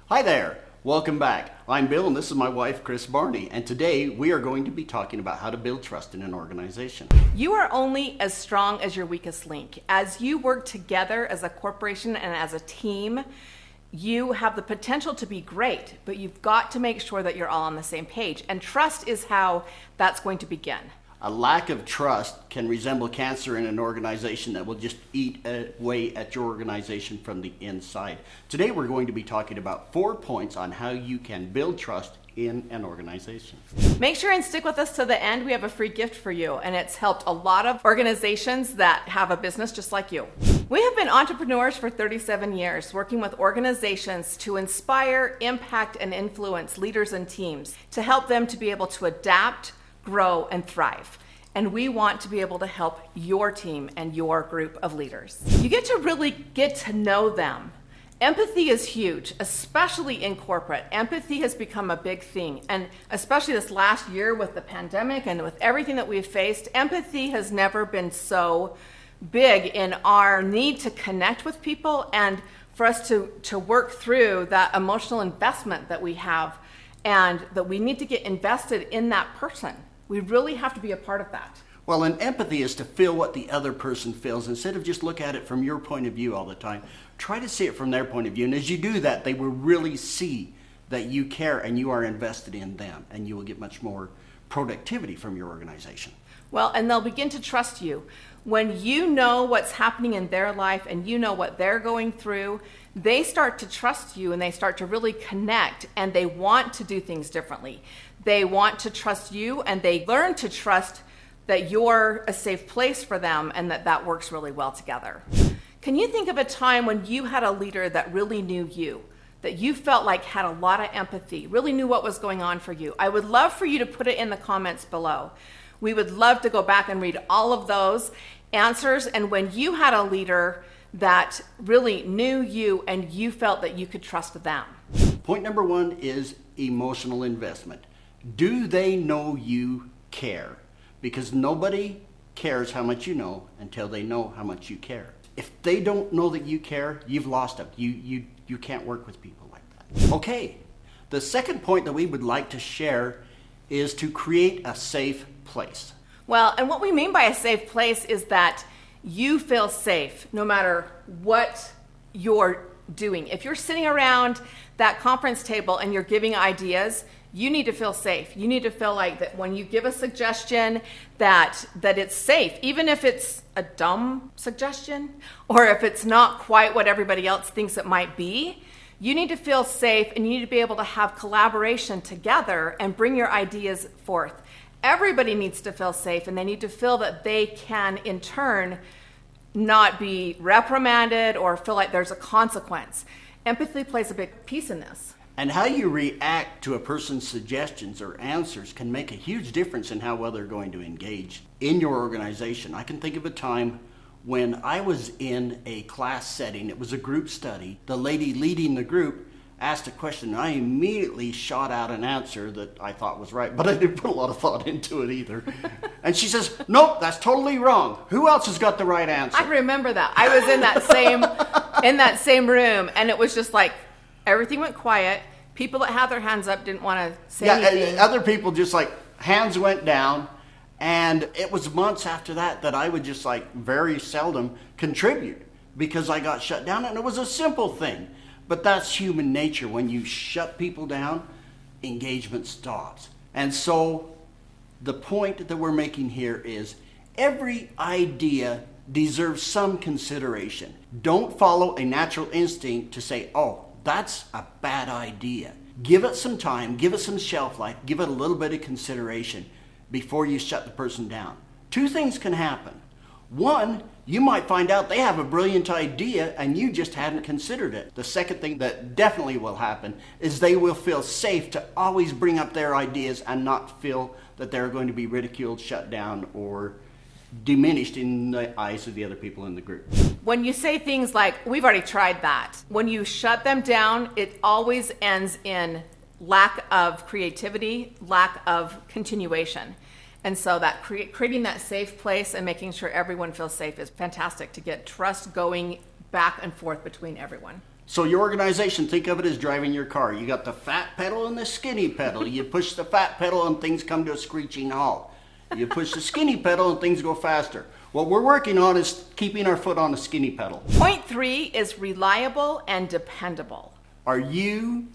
Hi there, welcome back. I'm Bill and this is my wife, Kris Barney, and today we are going to be talking about how to build trust in an organization. You are only as strong as your weakest link. As you work together as a corporation and as a team, you have the potential to be great, but you've got to make sure that you're all on the same page. And trust is how that's going to begin. A lack of trust can resemble cancer in an organization that will just eat away at your organization from the inside. Today we're going to be talking about 4 points on how you can build trust in an organization. Make sure and stick with us to the end. We have a free gift for you, and it's helped a lot of organizations that have a business just like you. We have been entrepreneurs for 37 years, working with organizations to inspire, impact, and influence leaders and teams to help them to be able to adapt, grow, and thrive. And we want to be able to help your team and your group of leaders. You get to really get to know them. Empathy is huge, especially in corporate. Empathy has become a big thing. And especially this last year with the pandemic and with everything that we've faced, empathy has never been so big in our need to connect with people and for us to work through that emotional investment that we have and that we need to get invested in that person. We really have to be a part of that. Well, and empathy is to feel what the other person feels instead of just look at it from your point of view all the time. Try to see it from their point of view. And as you do that, they will really see that you care and you are invested in them, and you will get much more productivity from your organization. Well, and they'll begin to trust you. When you know what's happening in their life and you know what they're going through, they start to trust you and they start to really connect, and they want to do things differently. They want to trust you, and they learn to trust that you're a safe place for them and that works really well together. Can you think of a time when you had a leader that really knew you, that you felt like had a lot of empathy, really knew what was going on for you? I would love for you to put it in the comments below. We would love to go back and read all of those answers, and when you had a leader that really knew you and you felt that you could trust them. Point number 1 is emotional investment. Do they know you care? Because nobody cares how much you know until they know how much you care. If they don't know that you care, you've lost them. You can't work with people like that. Okay, the second point that we would like to share is to create a safe place. Well, and what we mean by a safe place is that you feel safe no matter what you're doing. If you're sitting around that conference table and you're giving ideas, you need to feel safe. You need to feel like that when you give a suggestion that it's safe, even if it's a dumb suggestion or if it's not quite what everybody else thinks it might be. You need to feel safe, and you need to be able to have collaboration together and bring your ideas forth. Everybody needs to feel safe, and they need to feel that they can in turn not be reprimanded or feel like there's a consequence. Empathy plays a big piece in this. And how you react to a person's suggestions or answers can make a huge difference in how well they're going to engage in your organization. I can think of a time when I was in a class setting. It was a group study. The lady leading the group asked a question, and I immediately shot out an answer that I thought was right, but I didn't put a lot of thought into it either. And she says, "Nope, that's totally wrong. Who else has got the right answer?" I remember that. I was in that same room, and it was just like everything went quiet. People that had their hands up didn't want to say anything. And other people just like hands went down, and it was months after that I would just like very seldom contribute because I got shut down, and it was a simple thing. But that's human nature. When you shut people down, engagement stops. And so the point that we're making here is every idea deserves some consideration. Don't follow a natural instinct to say, "Oh, that's a bad idea." Give it some time, give it some shelf life, give it a little bit of consideration before you shut the person down. 2 things can happen. 1, you might find out they have a brilliant idea and you just hadn't considered it. The second thing that definitely will happen is they will feel safe to always bring up their ideas and not feel that they're going to be ridiculed, shut down, or diminished in the eyes of the other people in the group. When you say things like, "We've already tried that," when you shut them down, it always ends in lack of creativity, lack of continuation. And so that creating that safe place and making sure everyone feels safe is fantastic to get trust going back and forth between everyone. So your organization, think of it as driving your car. You got the fat pedal and the skinny pedal. You push the fat pedal and things come to a screeching halt. You push the skinny pedal and things go faster. What we're working on is keeping our foot on the skinny pedal. Point 3 is reliable and dependable. Are you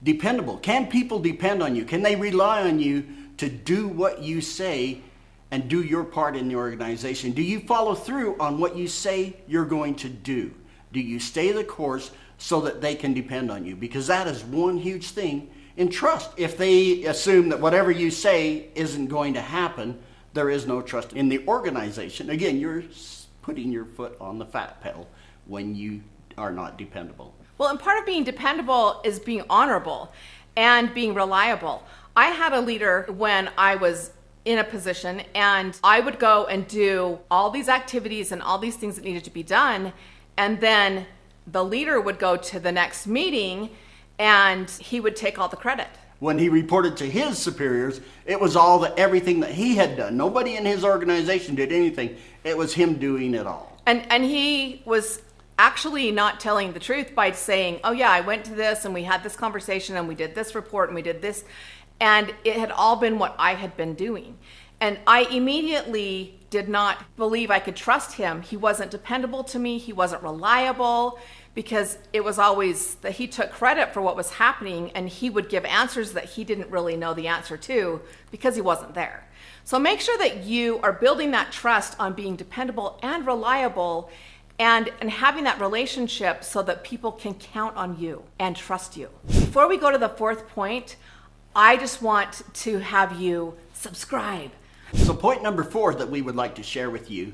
dependable? Can people depend on you? Can they rely on you to do what you say and do your part in the organization? Do you follow through on what you say you're going to do? Do you stay the course so that they can depend on you? Because that is one huge thing in trust. If they assume that whatever you say isn't going to happen, there is no trust in the organization. Again, you're putting your foot on the fat pedal when you are not dependable. Well, and part of being dependable is being honorable and being reliable. I had a leader when I was in a position, and I would go and do all these activities and all these things that needed to be done, and then the leader would go to the next meeting and he would take all the credit. When he reported to his superiors, it was all everything that he had done. Nobody in his organization did anything. It was him doing it all. And he was actually not telling the truth by saying, oh yeah, I went to this and we had this conversation and we did this report and we did this. And it had all been what I had been doing. And I immediately did not believe I could trust him. He wasn't dependable to me. He wasn't reliable, because it was always that he took credit for what was happening and he would give answers that he didn't really know the answer to because he wasn't there. So make sure that you are building that trust on being dependable and reliable, and having that relationship so that people can count on you and trust you. Before we go to the 4th point, I just want to have you subscribe. So point number 4 that we would like to share with you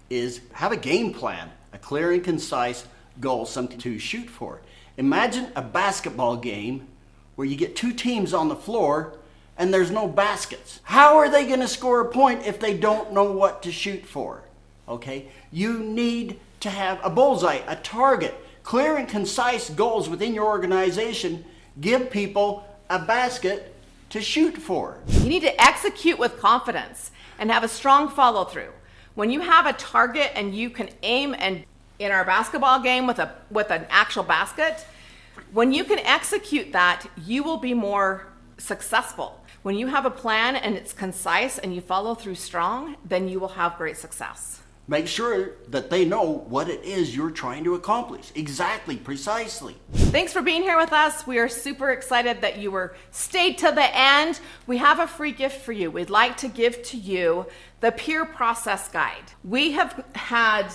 is have a game plan, a clear and concise goal, something to shoot for. Imagine a basketball game where you get 2 teams on the floor and there's no baskets. How are they going to score a point if they don't know what to shoot for? Okay? You need to have a bullseye, a target, clear and concise goals within your organization. Give people a basket to shoot for. You need to execute with confidence and have a strong follow through. When you have a target and you can aim, and in our basketball game with an actual basket, when you can execute that, you will be more successful. When you have a plan and it's concise and you follow through strong, then you will have great success. Make sure that they know what it is you're trying to accomplish. Exactly, precisely. Thanks for being here with us. We are super excited that you stayed to the end. We have a free gift for you. We'd like to give to you the Peer Process Guide. We have had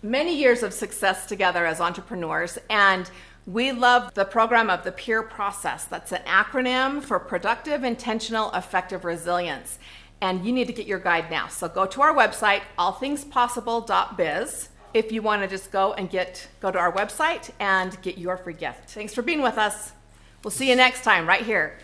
many years of success together as entrepreneurs, and we love the program of the Peer Process. That's an acronym for Productive, Intentional, Effective Resilience. And you need to get your guide now. So go to our website, allthingspossible.biz, if you want to just go to our website and get your free gift. Thanks for being with us. We'll see you next time right here